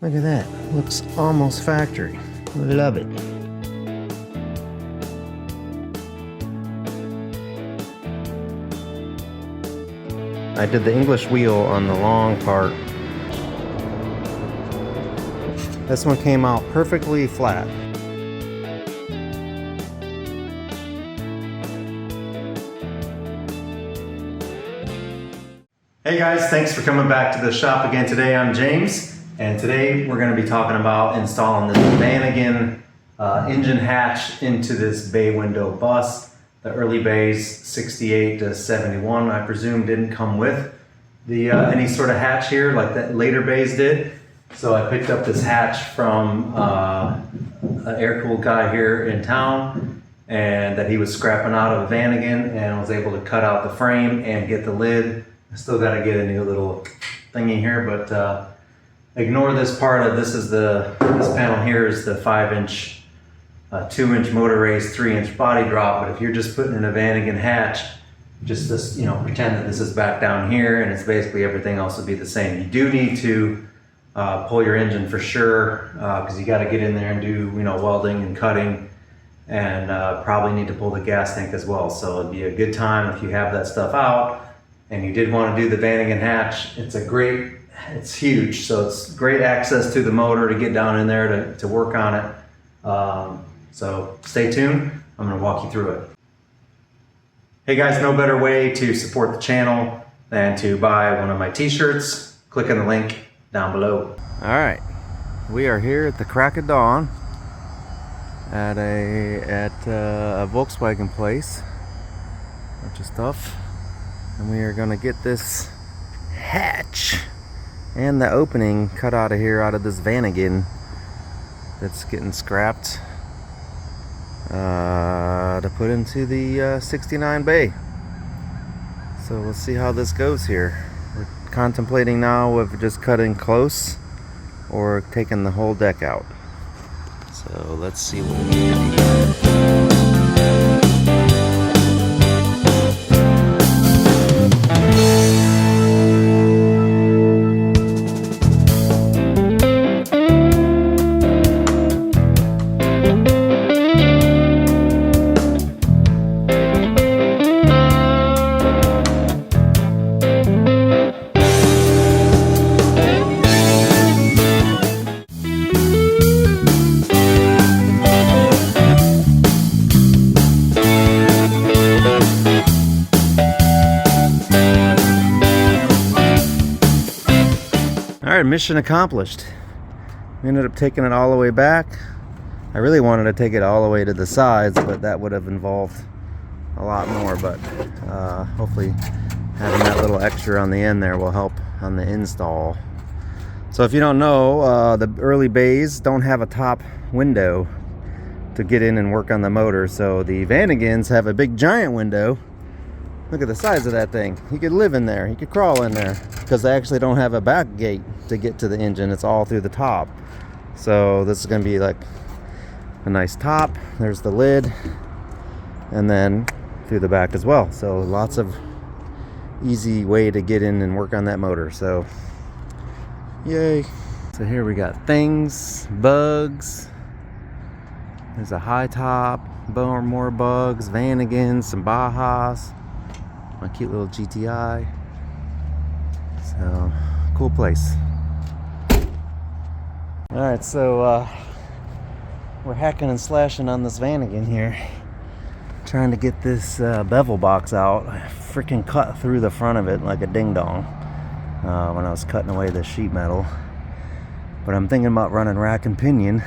Look at that. Looks almost factory. Love it. I did the English wheel on the long part. This one came out perfectly flat. Hey guys, thanks for coming back to the shop again today. I'm James, and today we're going to be talking about installing this Vanagon engine hatch into this bay window bus. The early bays, 68 to 71, I presume didn't come with the any sort of hatch here like that later bays did. So I picked up this hatch from an air-cooled guy here in town, and that he was scrapping out of a Vanagon, and was able to cut out the frame and get the lid. I still got to get a new little thingy here, but ignore this part of this panel here is the 5-inch 2-inch motor race, 3-inch body drop. But if you're just putting in a Vanagon hatch, just this, pretend that this is back down here, and it's basically everything else would be the same. You do need to pull your engine for sure, because you got to get in there and do welding and cutting, and probably need to pull the gas tank as well. So it'd be a good time if you have that stuff out and you did want to do the Vanagon hatch. It's huge, so it's great access to the motor to get down in there to work on it. So stay tuned, I'm going to walk you through it. Hey guys, no better way to support the channel than to buy one of my t-shirts. Click on the link down below. Alright, we are here at the crack of dawn at a Volkswagen place. Bunch of stuff. And we are going to get this hatch and the opening cut out of here, out of this Vanagon that's getting scrapped, to put into the 69 bay. So let's see how this goes here. We're contemplating now of just cutting close or taking the whole deck out. So let's see what we can do. Alright, mission accomplished. We ended up taking it all the way back. I really wanted to take it all the way to the sides, but that would have involved a lot more. But hopefully having that little extra on the end there will help on the install. So if you don't know, the early bays don't have a top window to get in and work on the motor. So the Vanagons have a big giant window. Look at the size of that thing. You could live in there. You could crawl in there, because they actually don't have a back gate to get to the engine. It's all through the top. So this is going to be like a nice top. There's the lid, and then through the back as well. So lots of easy way to get in and work on that motor. So yay. So here we got things, bugs. There's a high top, more bugs, Vanagons, some Bajas. My cute little GTI. So, cool place. Alright, so we're hacking and slashing on this Vanagon here. Trying to get this bevel box out. I freaking cut through the front of it like a ding-dong when I was cutting away the sheet metal. But I'm thinking about running rack and pinion,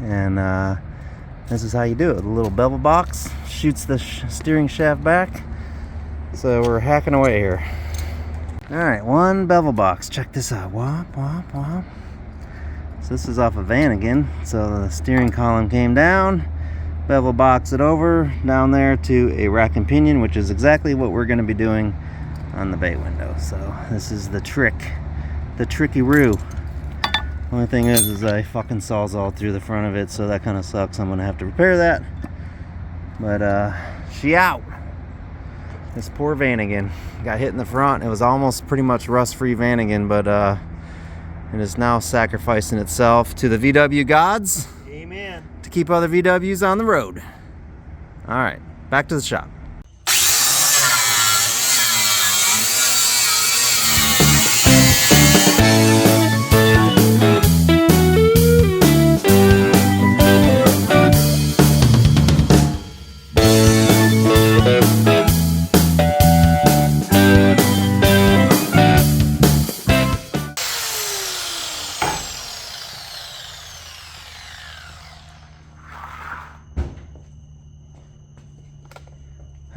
and this is how you do it. The little bevel box shoots the steering shaft back. So we're hacking away here. Alright, one bevel box. Check this out. Womp, womp, womp. So this is off a Vanagon. So the steering column came down. Bevel box it over down there to a rack and pinion, which is exactly what we're going to be doing on the bay window. So this is the trick. The tricky-roo. Only thing is I fucking sawzalled through the front of it, so that kind of sucks. I'm going to have to repair that. But, she out. This poor Vanagon got hit in the front. It was almost pretty much rust-free Vanagon, but and is now sacrificing itself to the VW gods. Amen. To keep other VWs on the road. All right, back to the shop.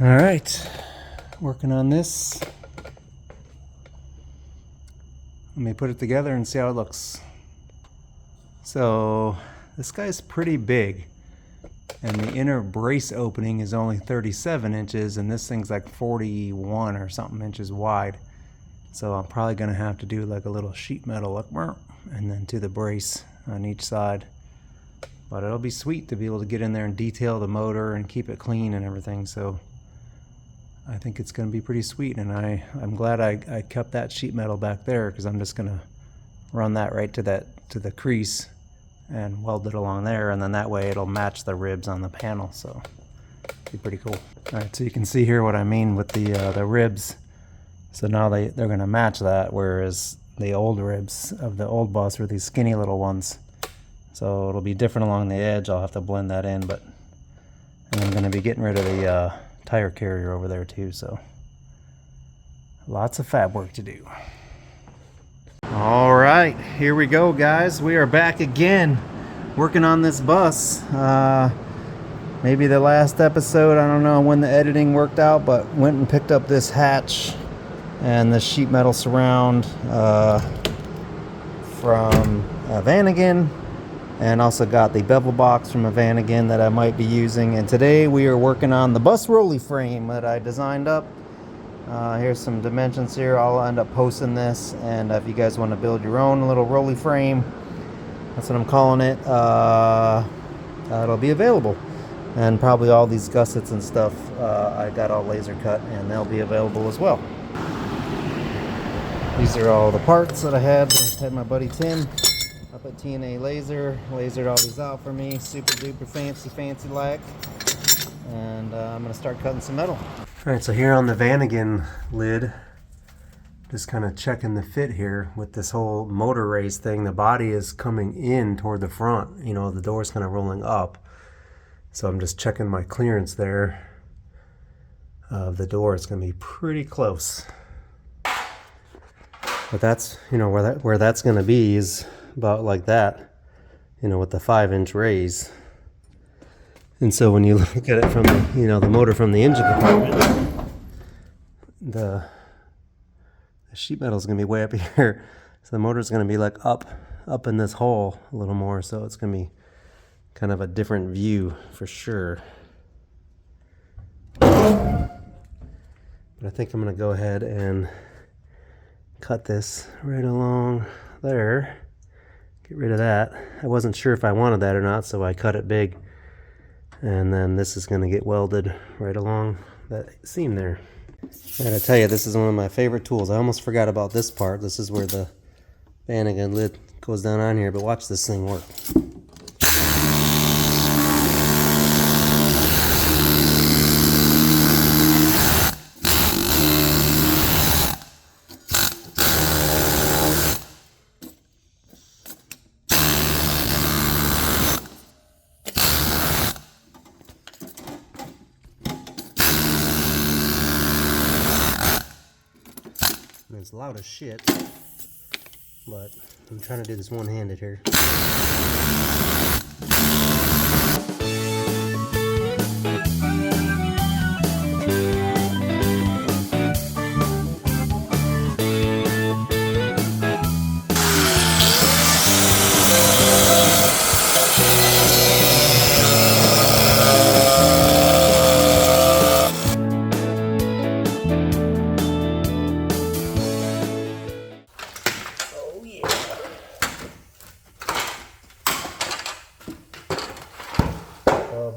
All right, working on this. Let me put it together and see how it looks. So this guy's pretty big, and the inner brace opening is only 37 inches, and this thing's like 41 or something inches wide. So I'm probably gonna have to do like a little sheet metal up, and then to the brace on each side. But it'll be sweet to be able to get in there and detail the motor and keep it clean and everything. So I think it's going to be pretty sweet, and I'm glad I kept that sheet metal back there, because I'm just going to run that right to the crease and weld it along there, and then that way it'll match the ribs on the panel. So it'll be pretty cool. All right, so you can see here what I mean with the ribs. So now they're going to match that, whereas the old ribs of the old bus were these skinny little ones. So it'll be different along the edge. I'll have to blend that in, and I'm going to be getting rid of the tire carrier over there too, so lots of fab work to do. All right, here we go, guys. We are back again working on this bus. Maybe the last episode, I don't know when the editing worked out, but went and picked up this hatch and the sheet metal surround from Vanagon, and also got the bevel box from a Vanagon that I might be using. And today we are working on the bus rolly frame that I designed up. Here's some dimensions here. I'll end up posting this, and if you guys want to build your own little rolly frame, that's what I'm calling it, it'll be available. And probably all these gussets and stuff I got all laser cut, and they'll be available as well. These are all the parts that I had my buddy Tim up at TNA lasered all these out for me, super duper fancy like, and I'm gonna start cutting some metal. All right, so here on the Vanagon lid, just kind of checking the fit here with this whole motor raise thing. The body is coming in toward the front, you know, the door's kind of rolling up, so I'm just checking my clearance there of the door. It's gonna be pretty close, but that's, you know, where that's gonna be is about like that, you know, with the 5-inch raise. And so when you look at it from the, you know, the motor from the engine compartment, the sheet metal is going to be way up here, so the motor is going to be like up in this hole a little more, so it's going to be kind of a different view for sure. But I think I'm going to go ahead and cut this right along there. Get rid of that. I wasn't sure if I wanted that or not, so I cut it big. And then this is going to get welded right along that seam there. And I tell you, this is one of my favorite tools. I almost forgot about this part. This is where the Vanagon lid goes down on here, but watch this thing work. It's loud as shit, but I'm trying to do this one-handed here.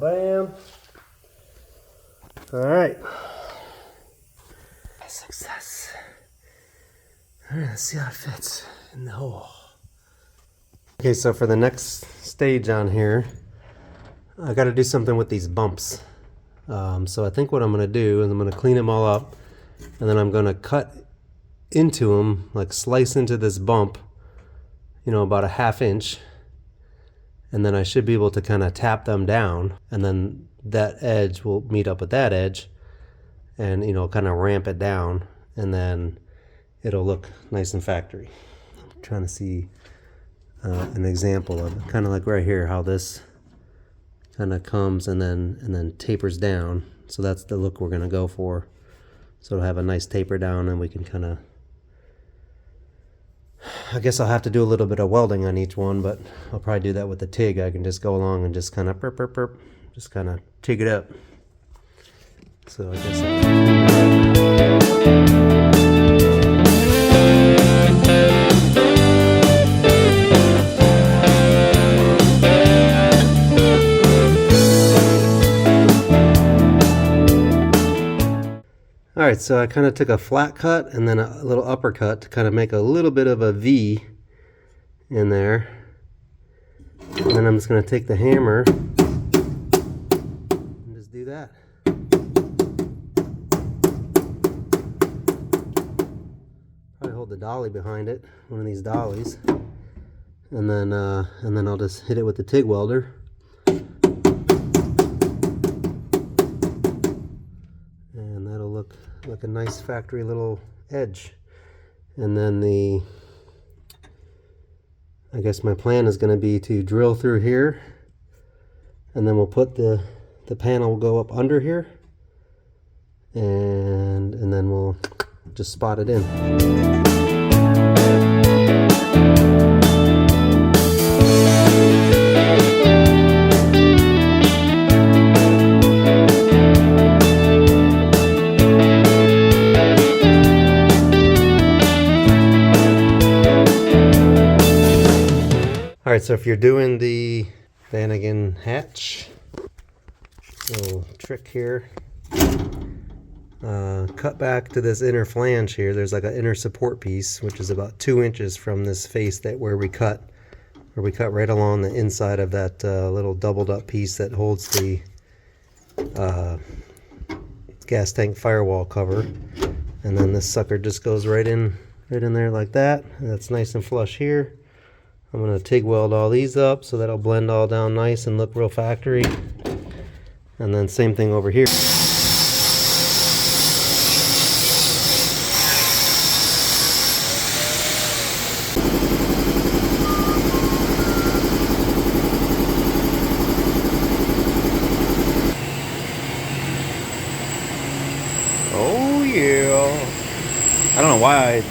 Bam. All right. Success. All right, let's see how it fits in the hole. Okay, so for the next stage on here, I got to do something with these bumps. So I think what I'm going to do is I'm going to clean them all up, and then I'm going to cut into them, like slice into this bump, you know, about a 1/2 inch. And then I should be able to kind of tap them down, and then that edge will meet up with that edge and, you know, kind of ramp it down, and then it'll look nice and factory. I'm trying to see an example of it, kind of like right here, how this kind of comes and then tapers down. So that's the look we're going to go for. So it'll have a nice taper down, and we can kind of, I guess I'll have to do a little bit of welding on each one, but I'll probably do that with the TIG. I can just go along and just kind of just kind of TIG it up. So I guess Alright, so I kind of took a flat cut and then a little uppercut to kind of make a little bit of a V in there. And then I'm just going to take the hammer and just do that. Probably hold the dolly behind it, one of these dollies. And then I'll just hit it with the TIG welder. And that'll look like a nice factory little edge. And then I guess my plan is going to be to drill through here, and then we'll put the panel will go up under here, and then we'll just spot it in. Alright, so if you're doing the Vanagon hatch, little trick here, cut back to this inner flange here. There's like an inner support piece, which is about 2 inches from this face where we cut right along the inside of that little doubled up piece that holds the gas tank firewall cover. And then this sucker just goes right in there like that. And that's nice and flush here. I'm going to TIG weld all these up so that'll blend all down nice and look real factory. And then same thing over here. Oh yeah. I don't know why I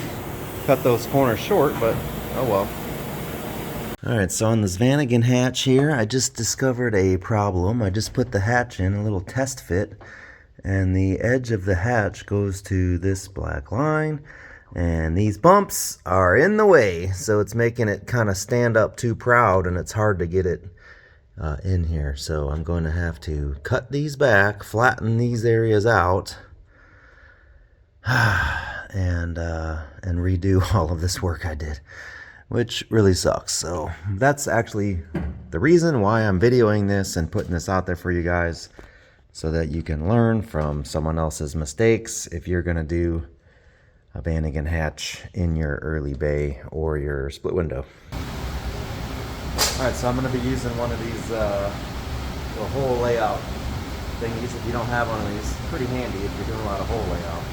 cut those corners short, but oh well. Alright, so on this Vanagon hatch here, I just discovered a problem. I just put the hatch in, a little test fit, and the edge of the hatch goes to this black line, and these bumps are in the way, so it's making it kind of stand up too proud, and it's hard to get it in here. So I'm going to have to cut these back, flatten these areas out, and redo all of this work I did, which really sucks. So that's actually the reason why I'm videoing this and putting this out there for you guys, so that you can learn from someone else's mistakes if you're going to do a Vanagon hatch in your early bay or your split window. Alright, so I'm going to be using one of these little hole layout thingies. If you don't have one of these, pretty handy if you're doing a lot of hole layout.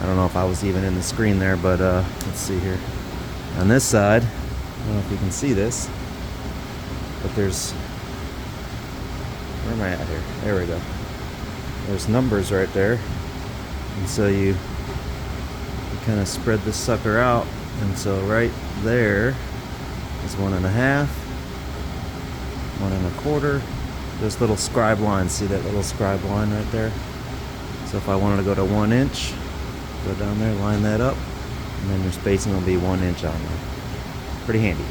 I don't know if I was even in the screen there, but let's see here. On this side, I don't know if you can see this, but there's, where am I at here? There we go. There's numbers right there, and so you kind of spread this sucker out, and so right there is 1.5, 1.25. This little scribe line, see that little scribe line right there? So if I wanted to go to 1 inch, go down there, line that up, and then your spacing will be 1 inch on there. Pretty handy.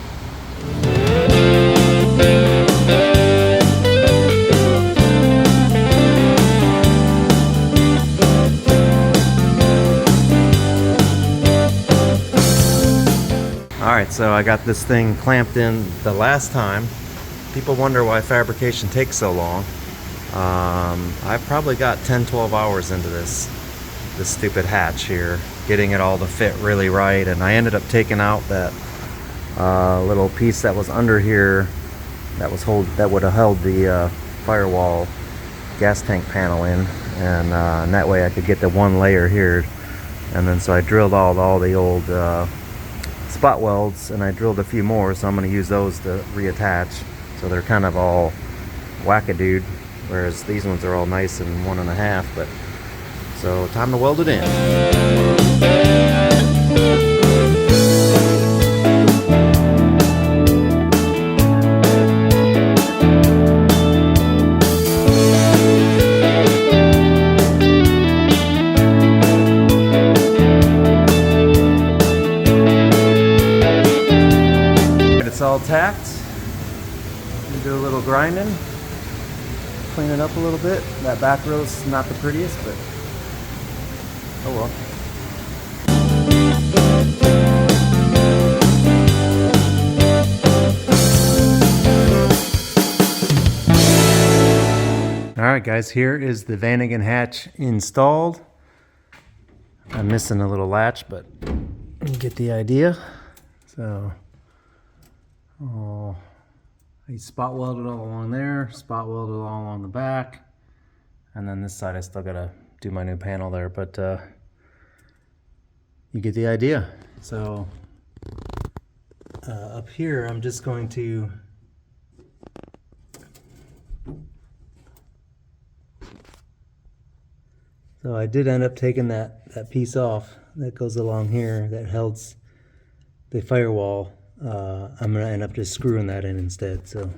Alright, so I got this thing clamped in the last time. People wonder why fabrication takes so long. I've probably got 10-12 hours into this stupid hatch here, getting it all to fit really right, and I ended up taking out that little piece that was under here that would have held the firewall gas tank panel in, and that way I could get the one layer here. And then so I drilled all the old spot welds, and I drilled a few more, so I'm going to use those to reattach. So they're kind of all wackadood, whereas these ones are all nice and 1.5. But so time to weld it in. It's all tacked. Do a little grinding, clean it up a little bit. That back row's not the prettiest, but oh well. Alright guys, here is the Vanagon hatch installed. I'm missing a little latch, but you get the idea. So I spot welded all along there, spot welded all along the back, and then this side I still gotta do my new panel there, but you get the idea. So up here I'm just going to I did end up taking that piece off that goes along here that holds the firewall. I'm going to end up just screwing that in instead, so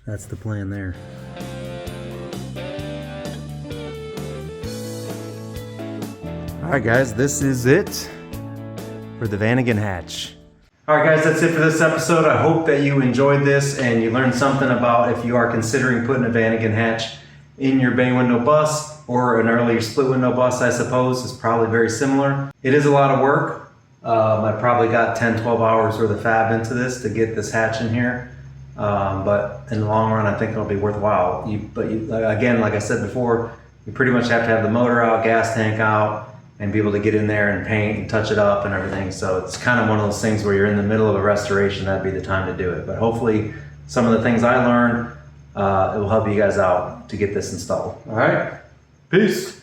that's the plan there. Alright guys, this is it for the Vanagon hatch. Alright guys, that's it for this episode. I hope that you enjoyed this and you learned something about if you are considering putting a Vanagon hatch in your bay window bus, or an earlier split window bus, I suppose. It's probably very similar. It is a lot of work. I probably got 10-12 hours worth of fab into this to get this hatch in here, but in the long run I think it'll be worthwhile. Again, like I said before, you pretty much have to have the motor out, gas tank out, and be able to get in there and paint and touch it up and everything. So it's kind of one of those things where you're in the middle of a restoration, that'd be the time to do it. But hopefully some of the things I learned, it will help you guys out to get this installed. All right, peace.